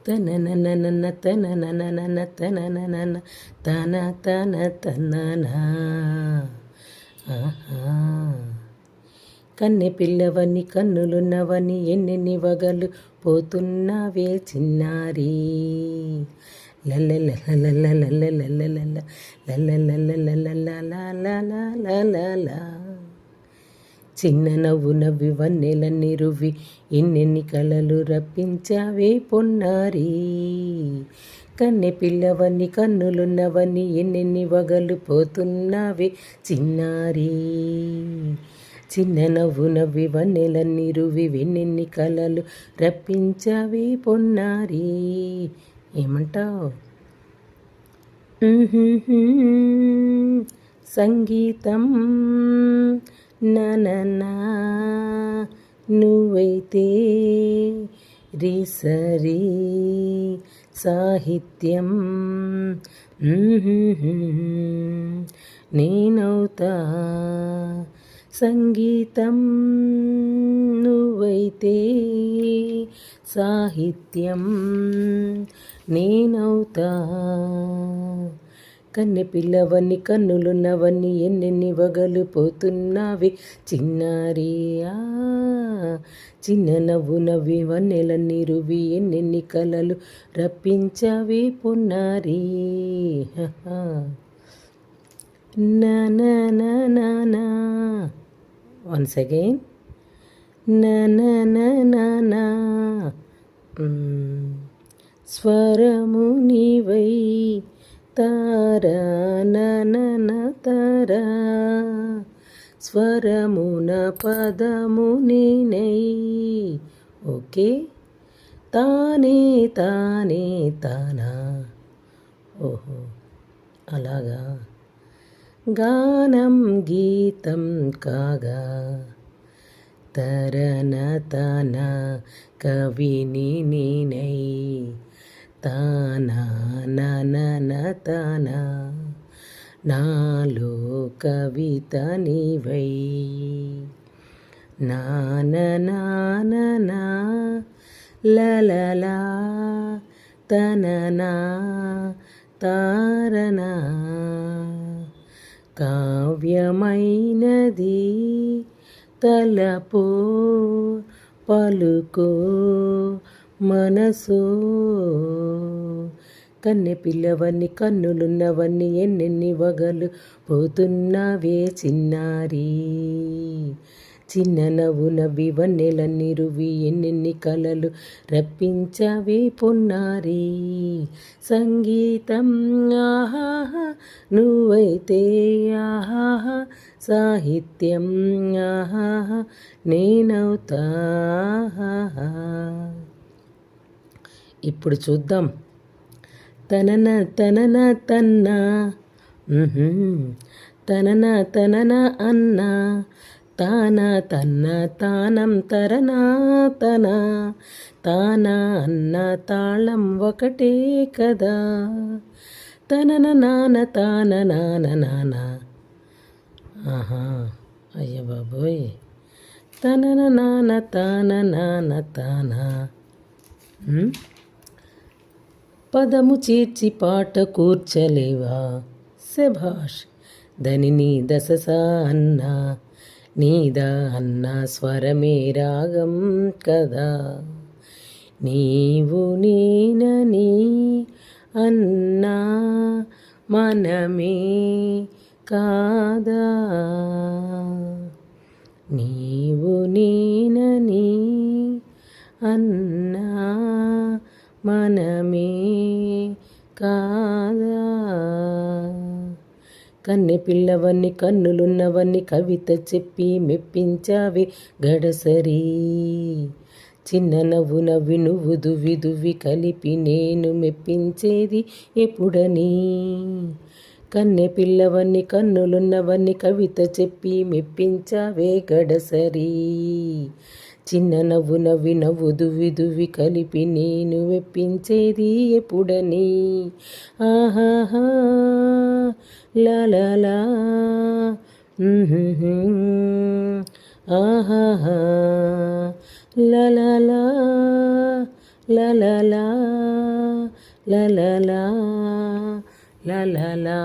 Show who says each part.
Speaker 1: తననననన తననననన తనననన తన తన తనన. కన్నె పిల్లవని కన్నులున్నవని ఎన్నెన్ని వగలు పోతున్నావే చిన్నారి. చిన్న నవ్వు నవ్వి వన్నెలన్నీ రువ్వి ఎన్నెన్ని కలలు రప్పించావే పొన్నారి. కన్నె పిల్లవని కన్నులున్నవని ఎన్నెన్ని వగలు పోతున్నావే చిన్నారి. చిన్న నవ్వు నవ్వి వన్నెలన్నీ రువ్వి వెన్నెన్ని కలలు రప్పించావే పొన్నారి. ఏమంటావు? సంగీతం నననా నువ్వైతే రిసరి సాహిత్యం నేనవుతా. సంగీతం నువ్వైతే సాహిత్యం నేనవుతా. కన్నె పిల్లవని కన్నులున్నవని ఎన్నెన్ని వగలు పోతున్నావి చిన్నారియా. చిన్న నవ్వు నవ్వి వన్నెలన్నీ రువి ఎన్నెన్ని కలలు రప్పించావి పొన్నారి. నా వన్స్ అగైన్ నా స్వరము నీవై తారా నన తారా స్వరమున పదము నేనై. ఓకే, తానే తానే తానా. ఓహో అలాగా. గానం గీతం కాగా తరన తన కవిని నేనై. తానా నన తానా నాలో కవిత నీవై. నానా లలలా తననా తారనా. కావ్యమైనది తలపో పలుకో మనసో. కన్నె పిల్లవని కన్నులున్నవన్నీ ఎన్నెన్ని వగలు పోతున్నావే చిన్నారి. చిన్న నవ్వు నవ్వి వన్నెలన్నీ రువి ఎన్నెన్ని కలలు రప్పించావే పొన్నారి. సంగీతం ఆహాహా నువ్వైతే ఆహాహా సాహిత్యం ఆహాహా నేనవుతా. ఇప్పుడు చూద్దాం. తనన తనన తన్నా తనన తనన అన్నా తానా తన్న తానం తరనా తన తానా అన్న తాళం ఒకటే కదా. తనన నాన తాన నాన నాన. ఆహా అయ్య బాబోయ్. తనన నాన తాన నాన తానా. పదము చేర్చి పాట కూర్చలేవా శభాష్. ధనిని దశసా అన్నా నీదా అన్న స్వరమే రాగం కదా. నీవు నేనని అన్నా మనమే కాదా. నీవు నేనని అన్నా మనమే కాదా. కన్నె పిల్లవన్ని కన్నులున్నవన్ని కవిత చెప్పి మెప్పించావే గడసరి. చిన్న నవ్వు నవ్వి నువ్వు దువ్వి దువ్వి కలిపి నేను మెప్పించేది ఎప్పుడని. కన్నె పిల్లవన్ని కన్నులున్నవన్ని కవిత చెప్పి మెప్పించావే గడసరి. చిన్న నవ్వు నవ్వి నవ్వు దువ్వి దువ్వి కలిపి నేను మెప్పించేది ఎప్పుడని. ఆహాహా లలలా ఆహాహా లలలా లలలా లలలా లలలా.